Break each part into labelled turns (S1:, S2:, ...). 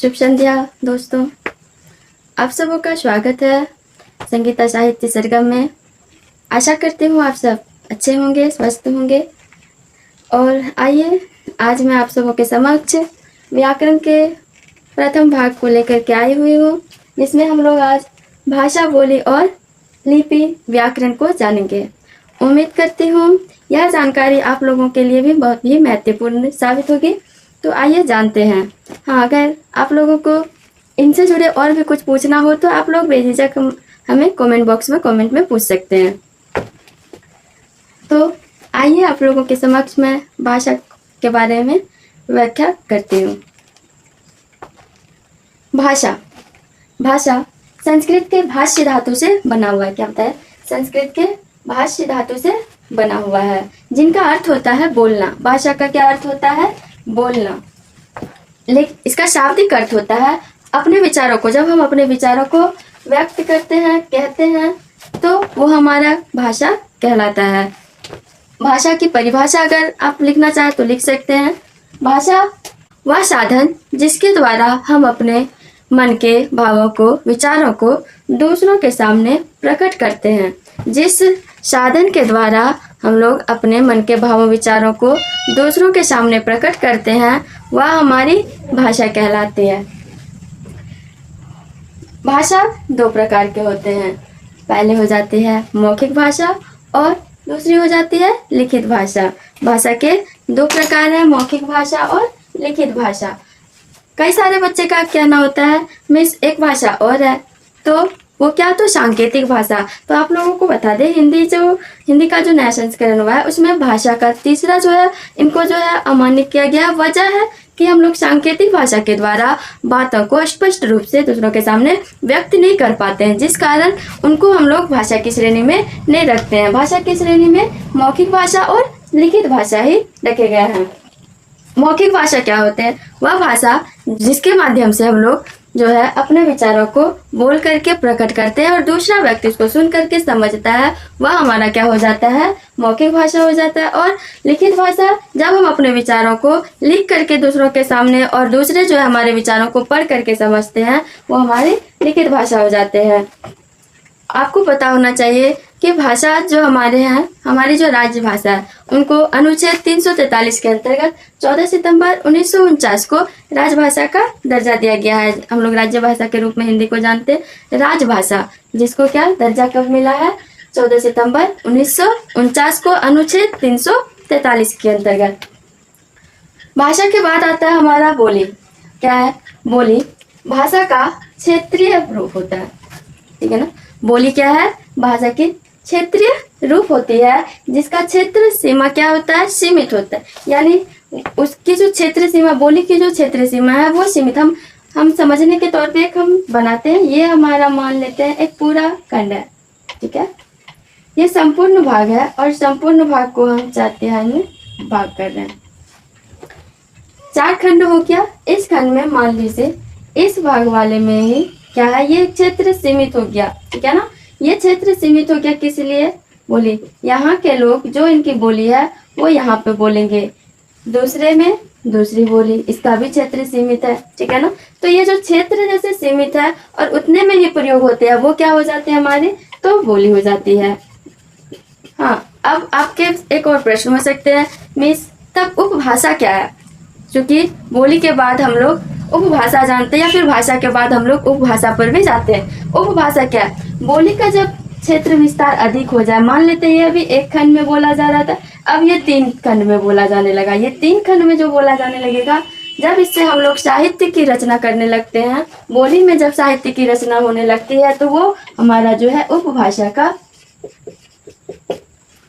S1: शुभ संध्या दोस्तों, आप सबों का स्वागत है संगीता साहित्य सरगम में। आशा करती हूँ आप सब अच्छे होंगे, स्वस्थ होंगे। और आइए आज मैं आप सबों के समक्ष व्याकरण के प्रथम भाग को लेकर के आई हुई हूँ, जिसमें हम लोग आज भाषा, बोली और लिपि व्याकरण को जानेंगे। उम्मीद करती हूँ यह जानकारी आप लोगों के लिए भी बहुत ही महत्वपूर्ण साबित होगी। तो आइए जानते हैं। हाँ, अगर आप लोगों को इनसे जुड़े और भी कुछ पूछना हो तो आप लोग बेझिझक हमें कमेंट बॉक्स में कमेंट में पूछ सकते हैं। तो आइए आप लोगों के समक्ष मैं भाषा के बारे में व्याख्या करती हूँ। भाषा भाषा संस्कृत के भाष्य धातु से बना हुआ है। क्या होता है? संस्कृत के भाष्य धातु से बना हुआ है, जिनका अर्थ होता है बोलना। भाषा का क्या अर्थ होता है? बोलना। लेकिन इसका शाब्दिक अर्थ होता है अपने विचारों को, जब हम अपने विचारों को व्यक्त करते हैं, कहते हैं, तो वो हमारा भाषा कहलाता है। भाषा की परिभाषा अगर आप लिखना चाहें तो लिख सकते हैं। भाषा वह साधन जिसके द्वारा हम अपने मन के भावों को, विचारों को दूसरों के सामने प्रकट करते हैं। जिस साधन के द्वारा हम लोग अपने मन के भावों, विचारों को दूसरों के सामने प्रकट करते हैं, वह हमारी भाषा कहलाती है। भाषा दो प्रकार के होते हैं। पहले हो जाती है मौखिक भाषा और दूसरी हो जाती है लिखित भाषा। भाषा के दो प्रकार हैं, मौखिक भाषा और लिखित भाषा। कई सारे बच्चे का कहना होता है मिस एक भाषा और है, तो वो क्या? तो सांकेतिक भाषा। तो आप लोगों को बता दें, हिंदी का जो नया संस्करण हुआ है उसमें भाषा का तीसरा जो है, इनको जो है अमान्य किया गया। वजह है कि हम लोग सांकेतिक भाषा के द्वारा बातों को स्पष्ट रूप से दूसरों के सामने व्यक्त नहीं कर पाते हैं, जिस कारण उनको हम लोग भाषा की श्रेणी में नहीं रखते हैं। भाषा की श्रेणी में मौखिक भाषा और लिखित भाषा ही रखे गए हैं। मौखिक भाषा क्या होते हैं? वह भाषा जिसके माध्यम से हम लोग जो है अपने विचारों को बोल करके प्रकट करते हैं और दूसरा व्यक्ति उसको सुन करके समझता है, वह हमारा क्या हो जाता है? मौखिक भाषा हो जाता है। और लिखित भाषा, जब हम अपने विचारों को लिख करके दूसरों के सामने और दूसरे जो है हमारे विचारों को पढ़ करके समझते हैं, वो हमारी लिखित भाषा हो जाते हैं। आपको पता होना चाहिए कि भाषा जो हमारे हैं, हमारी जो राज्य भाषा है, उनको अनुच्छेद 343 के अंतर्गत 14 सितंबर 1949 को राजभाषा का दर्जा दिया गया है। हम लोग राज्य भाषा के रूप में हिंदी को जानते हैं। राजभाषा जिसको क्या दर्जा कब मिला है? 14 सितंबर 1949 को अनुच्छेद 343 के अंतर्गत। भाषा के बाद आता है हमारा बोली। क्या है? बोली भाषा का क्षेत्रीय रूप होता है। ठीक है ना? बोली क्या है? भाषा की क्षेत्रीय रूप होती है, जिसका क्षेत्र सीमा क्या होता है? सीमित होता है। यानी उसकी जो क्षेत्र सीमा, बोली की जो क्षेत्र सीमा है वो सीमित। हम समझने के तौर पे एक हम बनाते हैं, ये हमारा मान लेते हैं एक पूरा खंड है। ठीक है, ये संपूर्ण भाग है और संपूर्ण भाग को हम 4 तिहाई में भाग कर रहे हैं। 4 खंड हो गया। इस खंड में मान लीजिए इस भाग वाले में ही क्या है? ये क्षेत्र सीमित हो गया। ठीक है ना? ये क्षेत्र सीमित हो गया किस लिए? बोली, यहाँ के लोग जो इनकी बोली है वो यहाँ पे बोलेंगे, दूसरे में दूसरी बोली, इसका भी क्षेत्र सीमित है। ठीक है ना? तो ये जो क्षेत्र जैसे सीमित है और उतने में ही प्रयोग होते हैं, वो क्या हो जाते हैं हमारे? तो बोली हो जाती है। हाँ, अब आपके एक और प्रश्न हो सकते हैं, मिस तब उपभाषा क्या है? क्योंकि बोली के बाद हम लोग उपभाषा जानते हैं, या फिर भाषा के बाद हम लोग उपभाषा पर भी जाते हैं। उपभाषा क्या है? बोली का जब क्षेत्र विस्तार अधिक हो जाए, मान लेते हैं ये अभी 1 खंड में बोला जा रहा था, अब ये 3 खंड में बोला जाने लगा। ये 3 खंड में जो बोला जाने लगेगा, जब इससे हम लोग साहित्य की रचना करने लगते हैं, बोली में जब साहित्य की रचना होने लगती है, तो वो हमारा जो है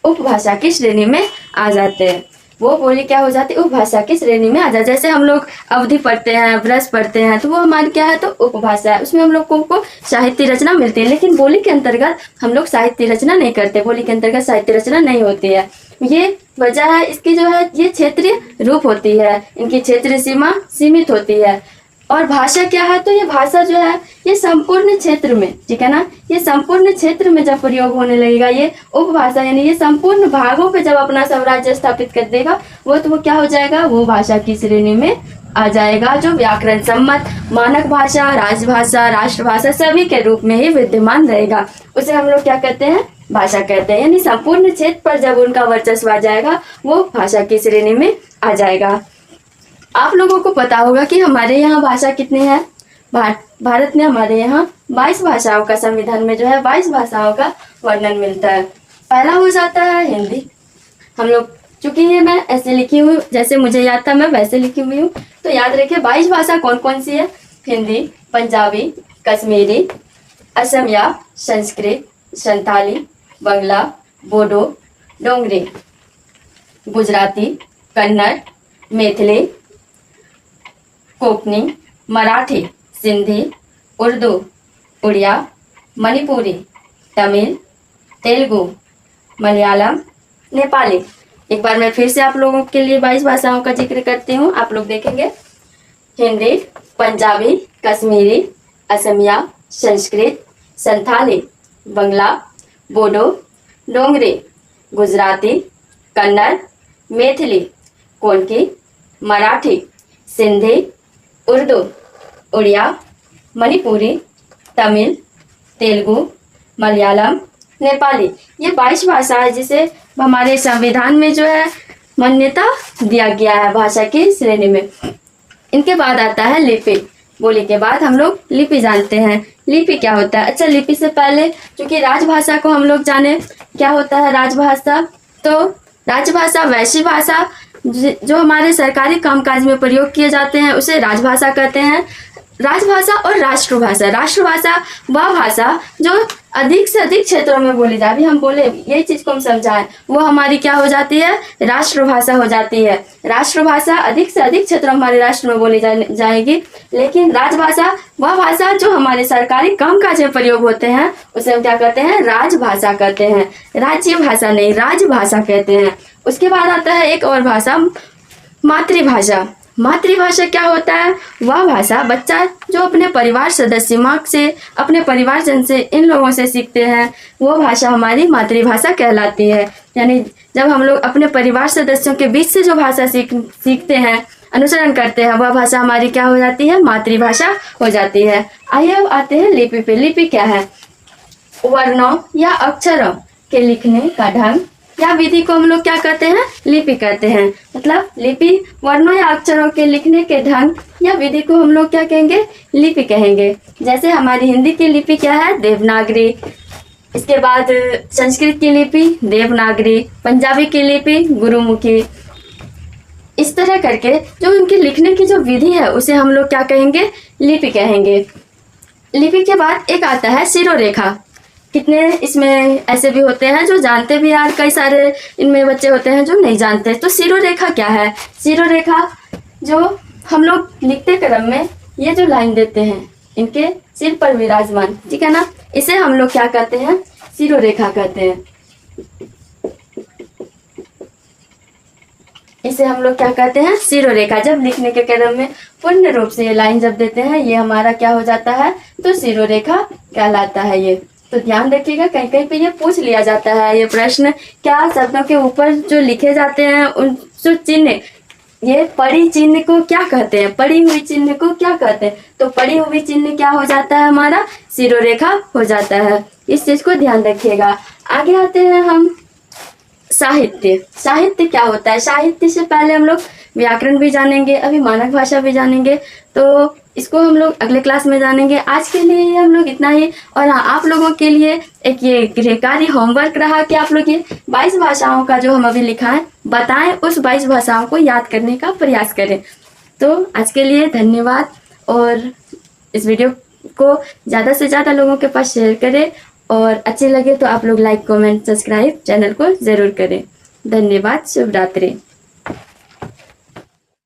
S1: उपभाषा की श्रेणी में आ जाते हैं। वो बोली क्या हो जाती है? उपभाषा की श्रेणी में आ जाए। जैसे हम लोग अवधि पढ़ते हैं, ब्रज पढ़ते हैं, तो वो हमारी क्या है? तो उपभाषा है। उसमें हम लोगों को साहित्य रचना मिलती है। लेकिन बोली के अंतर्गत हम लोग साहित्य रचना नहीं करते, बोली के अंतर्गत साहित्य रचना नहीं होती है। ये वजह है इसकी, जो है ये क्षेत्रीय रूप होती है, इनकी क्षेत्रीय सीमा सीमित होती है। और भाषा क्या है? तो ये भाषा जो है ये संपूर्ण क्षेत्र में, ठीक है ना, ये संपूर्ण क्षेत्र में जब प्रयोग होने लगेगा, ये उपभाषा यानी ये संपूर्ण भागों पे जब अपना साम्राज्य स्थापित कर देगा, वो तो वो क्या हो जाएगा? वो भाषा की श्रेणी में आ जाएगा, जो व्याकरण सम्मत मानक भाषा, राजभाषा, राष्ट्रभाषा सभी के रूप में ही विद्यमान रहेगा। उसे हम लोग क्या कहते हैं, भाषा कहते हैं। यानी संपूर्ण क्षेत्र पर जब उनका वर्चस्व आ जाएगा वो भाषा की श्रेणी में आ जाएगा। आप लोगों को पता होगा कि हमारे यहाँ भाषा कितनी है। भारत में हमारे यहाँ 22 भाषाओं का, संविधान में जो है 22 भाषाओं का वर्णन मिलता है। पहला हो जाता है हिंदी। हम लोग, चूंकि ये मैं ऐसे लिखी हुई, जैसे मुझे याद था मैं वैसे लिखी हुई हूँ, तो याद रखिए 22 भाषा कौन कौन सी है। हिंदी, पंजाबी, कश्मीरी, असमिया, संस्कृत, संथाली, बंगला, बोडो, डोंगरी, गुजराती, कन्नड़, मैथिली, कोंकणी, मराठी, सिंधी, उर्दू, उड़िया, मणिपुरी, तमिल, तेलुगु, मलयालम, नेपाली। एक बार मैं फिर से आप लोगों के लिए 22 भाषाओं का जिक्र करती हूँ, आप लोग देखेंगे। हिंदी, पंजाबी, कश्मीरी, असमिया, संस्कृत, संथाली, बंगला, बोडो, डोंगरी, गुजराती, कन्नड़, मैथिली, कोंकणी, मराठी, सिंधी, उर्दू, उड़िया, मणिपुरी, तमिल, तेलुगु, मलयालम, नेपाली। ये 22 भाषा है जिसे हमारे संविधान में जो है मान्यता दिया गया है भाषा की श्रेणी में। इनके बाद आता है लिपि। बोली के बाद हम लोग लिपि जानते हैं। लिपि क्या होता है? अच्छा, लिपि से पहले क्योंकि राजभाषा को हम लोग जाने, क्या होता है राजभाषा। तो राजभाषा वैसी भाषा जो हमारे सरकारी कामकाज में प्रयोग किए जाते हैं उसे राजभाषा कहते हैं। राजभाषा और राष्ट्रभाषा। राष्ट्रभाषा वह भाषा जो अधिक से अधिक क्षेत्रों में बोली जाए, अभी हम बोले यही चीज को हम समझाएं, वो हमारी क्या हो जाती है, राष्ट्रभाषा हो जाती है। राष्ट्रभाषा अधिक से अधिक क्षेत्रों हमारे राष्ट्र में बोली जाएगी। लेकिन राजभाषा वह भाषा जो हमारे सरकारी कामकाज में प्रयोग होते हैं उसे हम क्या कहते हैं, राजभाषा कहते हैं। राज्य भाषा नहीं, राजभाषा कहते हैं। उसके बाद आता है एक और भाषा, मातृभाषा। मातृभाषा क्या होता है? वह भाषा बच्चा जो अपने परिवार सदस्य, माँ से, अपने परिवारजन से, इन लोगों से सीखते हैं, वो भाषा हमारी मातृभाषा कहलाती है। यानी जब हम लोग अपने परिवार सदस्यों के बीच से जो भाषा सीखते हैं, अनुसरण करते हैं, वह भाषा हमारी क्या हो जाती है, मातृभाषा हो जाती है। आइए अब आते हैं लिपि पे। लिपि क्या है? वर्णों या अक्षरों के लिखने का ढंग या विधि को हम लोग क्या कहते हैं, लिपि कहते हैं। मतलब लिपि वर्णों या अक्षरों के लिखने के ढंग या विधि को हम लोग क्या कहेंगे, लिपि कहेंगे। जैसे हमारी हिंदी की लिपि क्या है, देवनागरी। इसके बाद संस्कृत की लिपि देवनागरी, पंजाबी की लिपि गुरुमुखी। इस तरह करके जो उनके लिखने की जो विधि है उसे हम लोग क्या कहेंगे, लिपि कहेंगे। लिपि के बाद एक आता है शिरोरेखा। कितने इसमें ऐसे भी होते हैं जो जानते भी हैं, कई सारे इनमें बच्चे होते हैं जो नहीं जानते। तो शिरोरेखा क्या है? शिरोरेखा जो हम लोग लिखते क्रम में ये जो लाइन देते हैं इनके सिर पर विराजमान, ठीक है ना, इसे हम लोग क्या कहते हैं, शिरोरेखा कहते हैं। इसे हम लोग क्या कहते हैं, शिरोरेखा। जब लिखने के क्रम में पूर्ण रूप से ये लाइन जब देते हैं, ये हमारा क्या हो जाता है, तो शिरोरेखा कहलाता है ये। तो ध्यान रखिएगा, कहीं कहीं पे ये पूछ लिया जाता है ये प्रश्न, क्या शब्दों के ऊपर जो लिखे जाते हैं उन जो चिन्ह, ये पड़ी चिन्ह को क्या कहते हैं, पड़ी हुई चिन्ह को क्या कहते हैं। तो पड़ी हुई चिन्ह क्या हो जाता है, हमारा शिरोरेखा हो जाता है। इस चीज को ध्यान रखिएगा। आगे आते हैं हम साहित्य। साहित्य क्या होता है? साहित्य से पहले हम लोग व्याकरण भी जानेंगे, अभी मानक भाषा भी जानेंगे, तो इसको हम लोग अगले क्लास में जानेंगे। आज के लिए हम लोग इतना ही। और हाँ, आप लोगों के लिए एक ये गृह कार्य होमवर्क रहा कि आप लोग ये 22 भाषाओं का जो हम अभी लिखा है बताएं, उस 22 भाषाओं को याद करने का प्रयास करें। तो आज के लिए धन्यवाद, और इस वीडियो को ज़्यादा से ज़्यादा लोगों के पास शेयर करें, और अच्छे लगे तो आप लोग लाइक, कमेंट, सब्सक्राइब चैनल को ज़रूर करें। धन्यवाद। शुभ रात्रि।